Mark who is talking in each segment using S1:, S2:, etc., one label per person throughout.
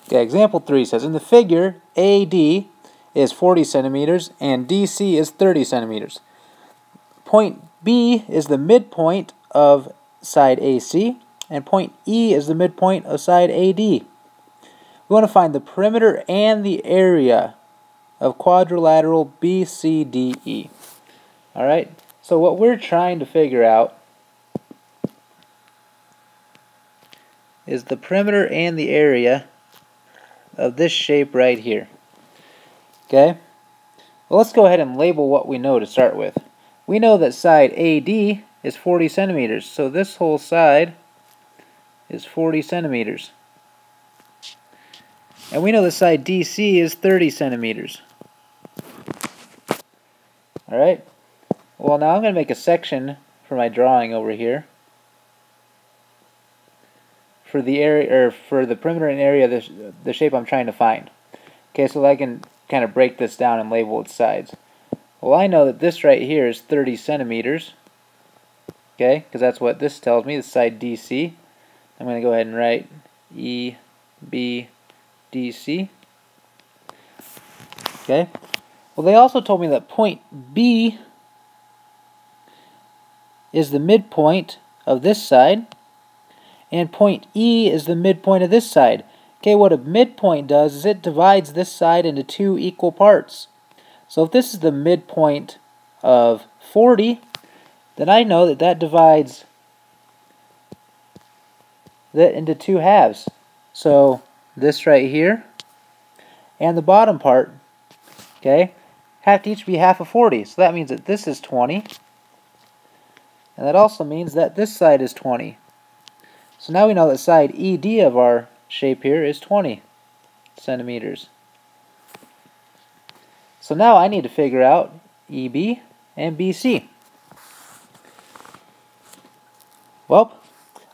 S1: Okay, example 3 says, in the figure, AD is 40 centimeters and DC is 30 centimeters. Point B is the midpoint of side AC, and point E is the midpoint of side AD. We want to find the perimeter and the area of quadrilateral BCDE. Alright, so what we're trying to figure out is the perimeter and the area of this shape right here. Okay? Well, let's go ahead and label what we know to start with. We know that side AD is 40 centimeters, so this whole side is 40 centimeters. And we know that side DC is 30 centimeters. Alright? Well, now I'm going to make a section for my drawing over here for the area, or for the perimeter and area of the shape I'm trying to find. Okay, so I can kind of break this down and label its sides. Well, I know that this right here is 30 centimeters. Okay, because that's what this tells me, the side DC. I'm going to go ahead and write EB DC. Okay. Well, they also told me that point B is the midpoint of this side, and point E is the midpoint of this side. Okay, what a midpoint does is it divides this side into two equal parts. So if this is the midpoint of 40, then I know that that divides that into two halves. So this right here and the bottom part, okay, have to each be half of 40. So that means that this is 20. And that also means that this side is 20. So now we know that side ED of our shape here is 20 centimeters. So now I need to figure out EB and BC. Well,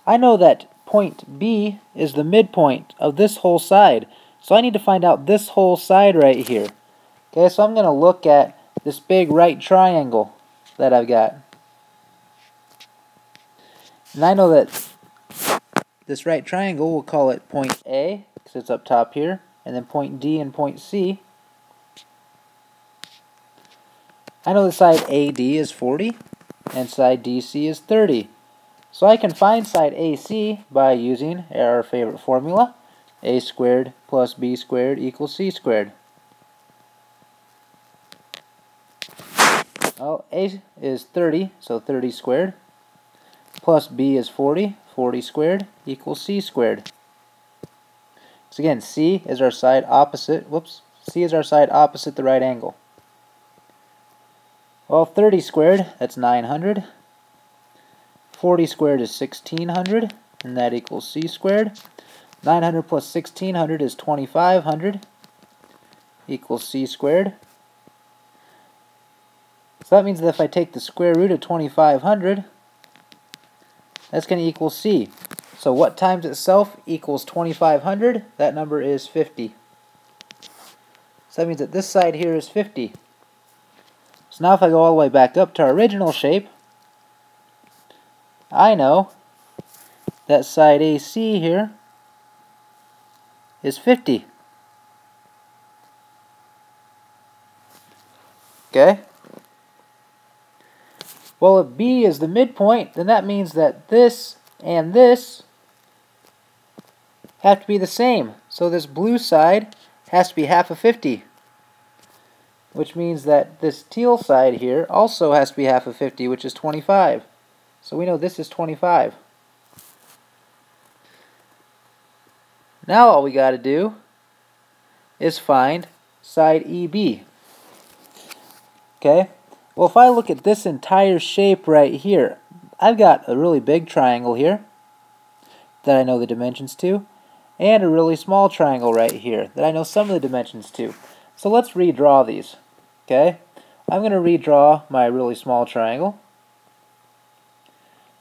S1: I know that point B is the midpoint of this whole side. So I need to find out this whole side right here. Okay, so I'm going to look at this big right triangle that I've got. And I know that this right triangle, we'll call it point A, because it's up top here, and then point D and point C. I know the side AD is 40, and side DC is 30. So I can find side AC by using our favorite formula, A squared plus B squared equals C squared. Well, A is 30, so 30 squared, plus B is 40, 40 squared equals C squared. So again, C is our side opposite, C is our side opposite the right angle. Well, 30 squared, that's 900. 40 squared is 1600, and that equals C squared. 900 plus 1600 is 2500, equals C squared. So that means that if I take the square root of 2500, that's going to equal C. So what times itself equals 2500? That number is 50. So that means that this side here is 50. So now if I go all the way back up to our original shape, I know that side AC here is 50. Okay? Well, if B is the midpoint, then that means that this and this have to be the same. So this blue side has to be half of 50. Which means that this teal side here also has to be half of 50, which is 25. So we know this is 25. Now all we got to do is find side EB. Okay? Well, if I look at this entire shape right here, I've got a really big triangle here that I know the dimensions to, and a really small triangle right here that I know some of the dimensions to. So let's redraw these. Okay? I'm going to redraw my really small triangle.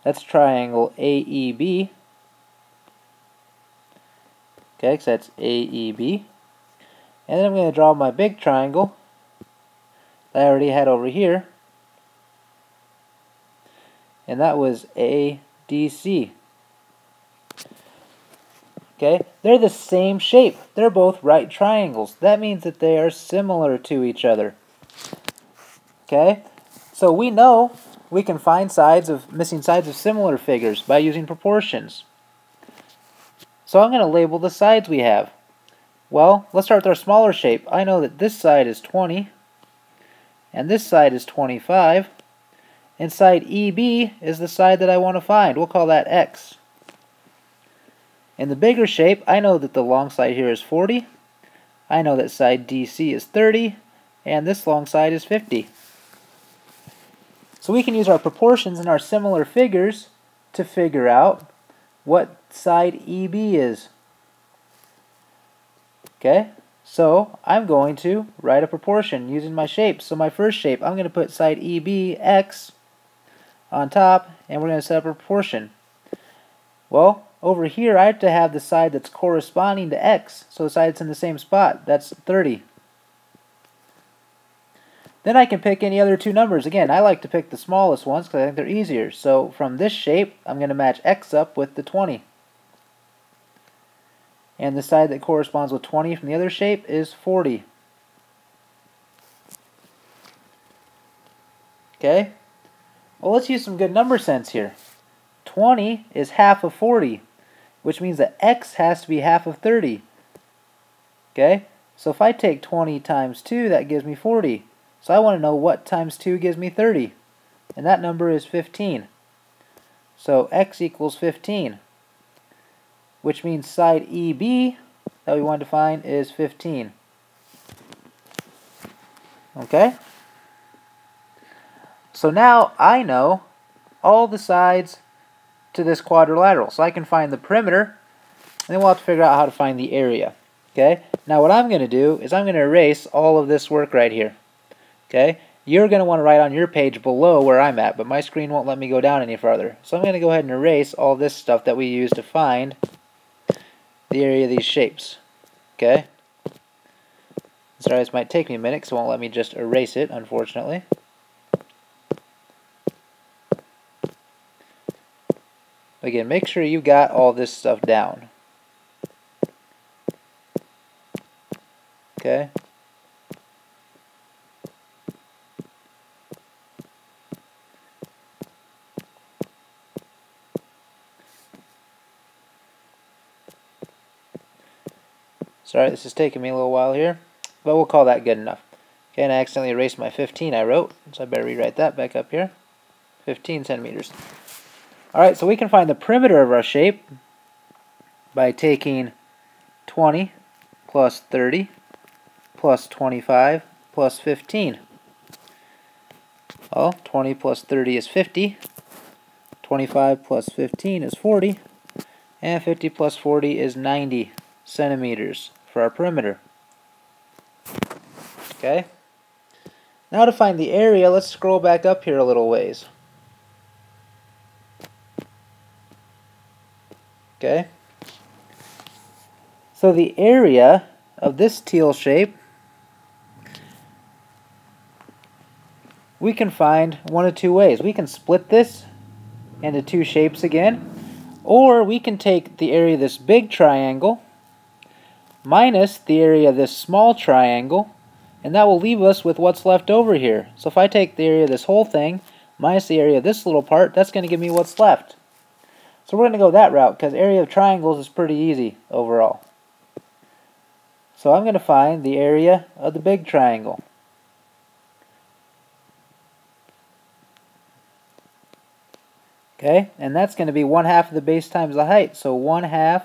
S1: That's triangle AEB. Okay, so that's AEB. And then I'm going to draw my big triangle that I already had over here. And that was ADC. Okay, Okay, they're the same shape. They're both right triangles. That means that they are similar to each other. Okay, so we know we can find missing sides of similar figures by using proportions. So I'm going to label the sides we have. Well, let's start with our smaller shape. I know that this side is 20, and this side is 25, and side EB is the side that I want to find. We'll call that X. In the bigger shape, I know that the long side here is 40, I know that side DC is 30, and this long side is 50. So we can use our proportions and our similar figures to figure out what side EB is. Okay, so I'm going to write a proportion using my shapes. So my first shape, I'm going to put side EB, X, on top, and we're going to set up a proportion. Well, over here I have to have the side that's corresponding to X, so the side that's in the same spot, that's 30. Then I can pick any other two numbers. Again, I like to pick the smallest ones because I think they're easier. So from this shape, I'm going to match X up with the 20. And the side that corresponds with 20 from the other shape is 40. Okay? Well, let's use some good number sense here. 20 is half of 40, which means that X has to be half of 30. Okay? So if I take 20 times 2, that gives me 40. So I want to know what times 2 gives me 30. And that number is 15. So X equals 15. Which means side EB that we want to find is 15. Okay? So now I know all the sides to this quadrilateral. So I can find the perimeter, and then we'll have to figure out how to find the area. Okay? Now what I'm going to do is I'm going to erase all of this work right here. Okay? You're going to want to write on your page below where I'm at, but my screen won't let me go down any further. So I'm going to go ahead and erase all this stuff that we used to find the area of these shapes. Okay? Sorry, this might take me a minute because it won't let me just erase it, unfortunately. Again, make sure you got all this stuff down. Okay? Sorry, this is taking me a little while here, but we'll call that good enough. Okay, and I accidentally erased my 15 I wrote, so I better rewrite that back up here. 15 centimeters. Alright, so we can find the perimeter of our shape by taking 20 plus 30 plus 25 plus 15. Well, 20 plus 30 is 50, 25 plus 15 is 40, and 50 plus 40 is 90 centimeters for our perimeter. Okay? Now to find the area, let's scroll back up here a little ways. Okay? So the area of this teal shape, we can find one of two ways. We can split this into two shapes again, or we can take the area of this big triangle minus the area of this small triangle, and that will leave us with what's left over here. So if I take the area of this whole thing minus the area of this little part, that's going to give me what's left. So we're going to go that route because area of triangles is pretty easy overall. So I'm going to find the area of the big triangle. Okay, and that's going to be 1/2 of the base times the height. So 1/2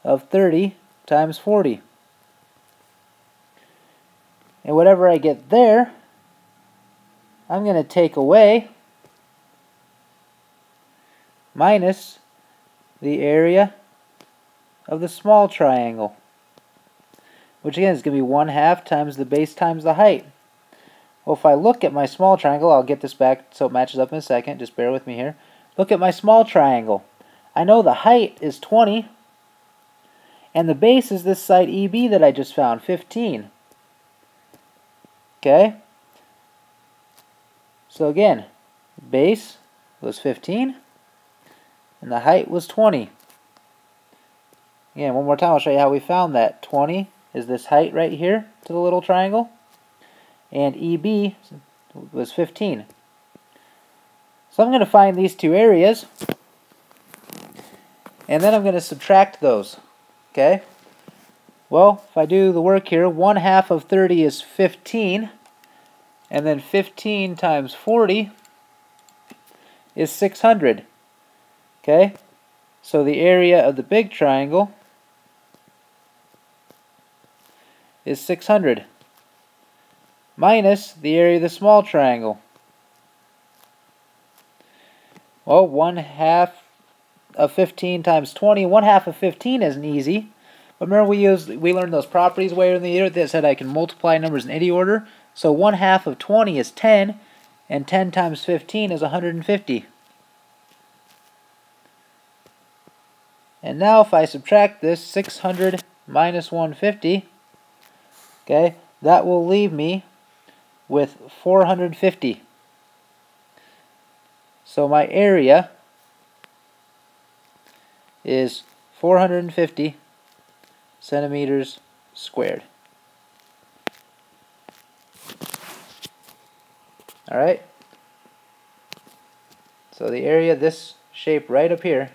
S1: of 30 times 40. And whatever I get there, I'm going to take away minus the area of the small triangle, which again is going to be 1/2 times the base times the height. Well, if I look at my small triangle, I'll get this back so it matches up in a second. Just bear with me here. Look at my small triangle. I know the height is 20, and the base is this side EB that I just found, 15. Okay? So again, base was 15, and the height was 20. Again, one more time, I'll show you how we found that. 20 is this height right here to the little triangle, and EB was 15. So I'm going to find these two areas, and then I'm going to subtract those. Okay? Well, if I do the work here, 1/2 of 30 is 15, and then 15 times 40 is 600. Okay? So the area of the big triangle is 600 minus the area of the small triangle. Well, 1/2 of 15 times 20, 1/2 of 15 isn't easy. But remember we learned those properties way in the year that said I can multiply numbers in any order. So 1/2 of 20 is 10, and 10 times 15 is 150. And now if I subtract this, 600 minus 150, okay, that will leave me with 450. So my area is 450 centimeters squared. Alright? So the area, this shape right up here,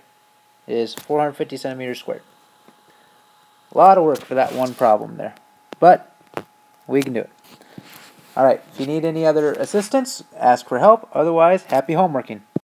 S1: is 450 centimeters squared. A lot of work for that one problem there. But we can do it. Alright, if you need any other assistance, ask for help. Otherwise, happy homeworking.